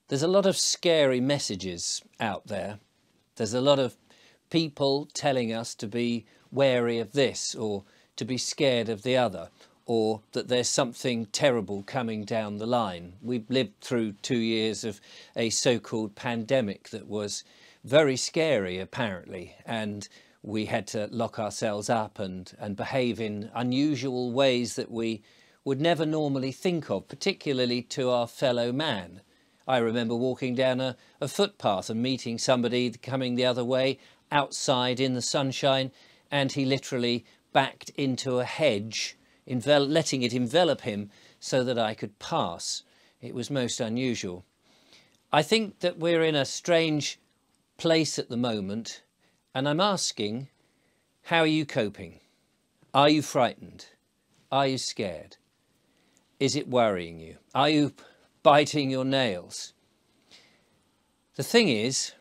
There's a lot of scary messages out there. There's a lot of people telling us to be wary of this, or to be scared of the other, or that there's something terrible coming down the line. We've lived through 2 years of a so-called pandemic that was very scary, apparently, and we had to lock ourselves up and behave in unusual ways that we would never normally think of, particularly to our fellow man. I remember walking down a footpath and meeting somebody coming the other way outside in the sunshine, and he literally backed into a hedge, letting it envelop him so that I could pass. It was most unusual. I think that we're in a strange place at the moment, and I'm asking, how are you coping? Are you frightened? Are you scared? Is it worrying you? Are you biting your nails? The thing is,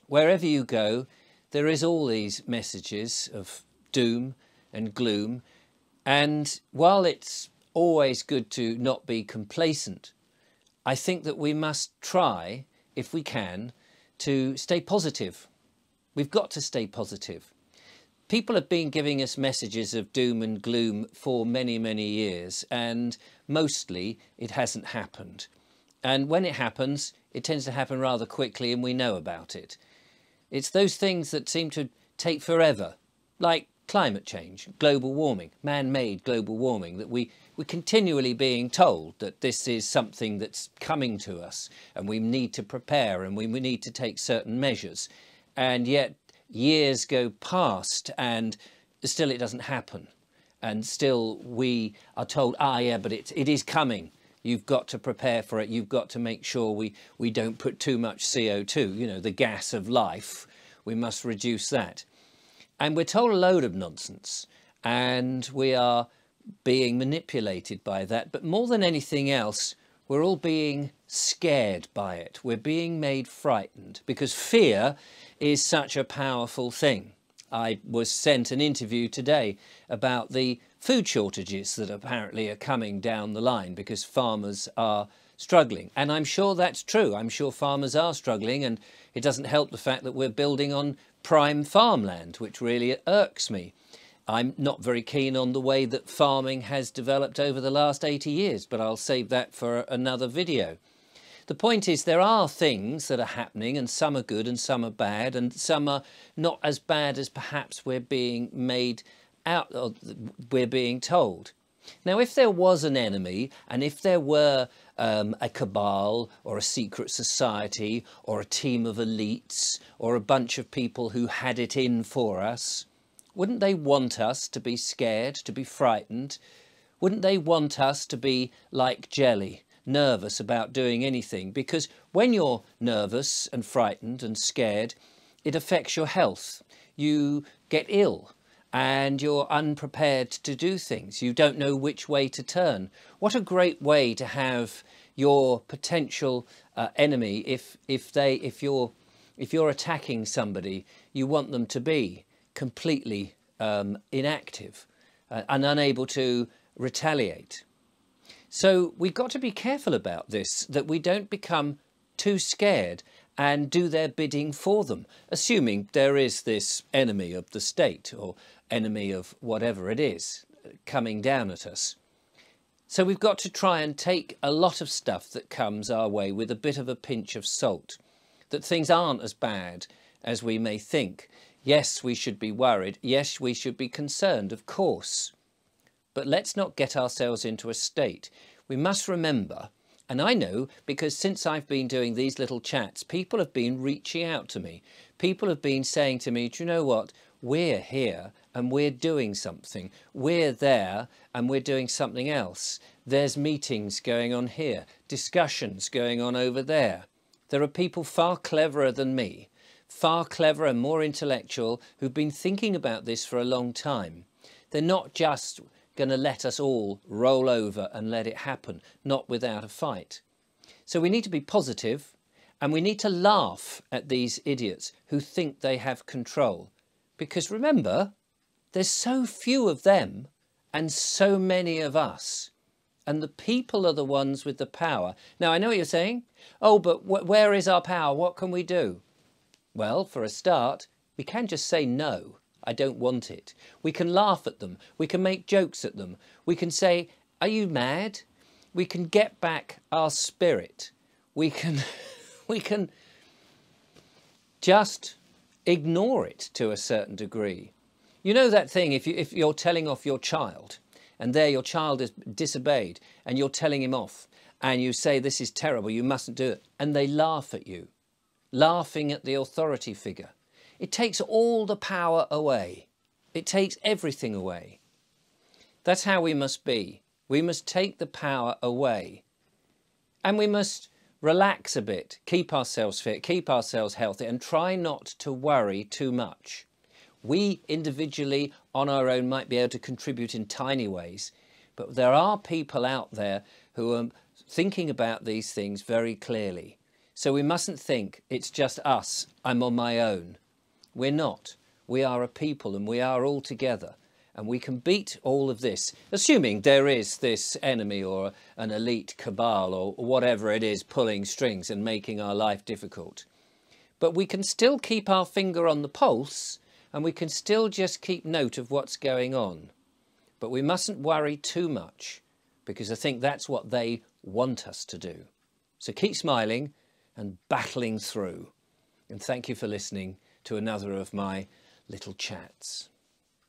wherever you go, there is all these messages of doom and gloom, and while it's always good to not be complacent, I think that we must try, if we can, to stay positive. We've got to stay positive. People have been giving us messages of doom and gloom for many, many years, and mostly it hasn't happened. And when it happens, it tends to happen rather quickly, and we know about it. It's those things that seem to take forever, like climate change, global warming, man-made global warming, that we're continually being told that this is something that's coming to us, and we need to prepare, and we need to take certain measures. And yet years go past and still it doesn't happen, and still we are told, yeah, but it is coming, you've got to prepare for it, you've got to make sure we don't put too much CO2, you know, the gas of life, we must reduce that. And we're told a load of nonsense, and we are being manipulated by that, but more than anything else, we're all being scared by it. We're being made frightened, because fear is such a powerful thing. I was sent an interview today about the food shortages that apparently are coming down the line because farmers are struggling. And I'm sure that's true. I'm sure farmers are struggling, and it doesn't help the fact that we're building on prime farmland, which really irks me. I'm not very keen on the way that farming has developed over the last 80 years, but I'll save that for another video. The point is, there are things that are happening, and some are good and some are bad, and some are not as bad as perhaps we're being made out, or we're being told. Now, if there was an enemy, and if there were a cabal or a secret society or a team of elites or a bunch of people who had it in for us, wouldn't they want us to be scared, to be frightened? Wouldn't they want us to be like jelly, nervous about doing anything? Because when you're nervous and frightened and scared, it affects your health. You get ill and you're unprepared to do things. You don't know which way to turn. What a great way to have your potential enemy, if you're attacking somebody, you want them to be completely inactive and unable to retaliate. So we've got to be careful about this, that we don't become too scared and do their bidding for them, assuming there is this enemy of the state or enemy of whatever it is coming down at us. So we've got to try and take a lot of stuff that comes our way with a bit of a pinch of salt, that things aren't as bad as we may think. Yes, we should be worried. Yes, we should be concerned, of course. But let's not get ourselves into a state. We must remember, and I know because since I've been doing these little chats, people have been reaching out to me. People have been saying to me, do you know what? We're here and we're doing something. We're there and we're doing something else. There's meetings going on here, discussions going on over there. There are people far cleverer than me, far cleverer and more intellectual, who've been thinking about this for a long time. They're not just going to let us all roll over and let it happen, not without a fight. So we need to be positive, and we need to laugh at these idiots who think they have control. Because remember, there's so few of them and so many of us. And the people are the ones with the power. Now, I know what you're saying. Oh, but where is our power? What can we do? Well, for a start, we can just say no. I don't want it. We can laugh at them. We can make jokes at them. We can say, are you mad? We can get back our spirit. We can just ignore it to a certain degree. You know that thing, if you're telling off your child, and there your child is disobeyed, and you're telling him off, and you say, this is terrible, you mustn't do it, and they laugh at you, laughing at the authority figure. It takes all the power away. It takes everything away. That's how we must be. We must take the power away. And we must relax a bit, keep ourselves fit, keep ourselves healthy, and try not to worry too much. We individually on our own might be able to contribute in tiny ways, but there are people out there who are thinking about these things very clearly. So we mustn't think it's just us, I'm on my own. We're not. We are a people and we are all together, and we can beat all of this, assuming there is this enemy or an elite cabal or whatever it is pulling strings and making our life difficult. But we can still keep our finger on the pulse, and we can still just keep note of what's going on. But we mustn't worry too much, because I think that's what they want us to do. So keep smiling and battling through. And thank you for listening to another of my little chats.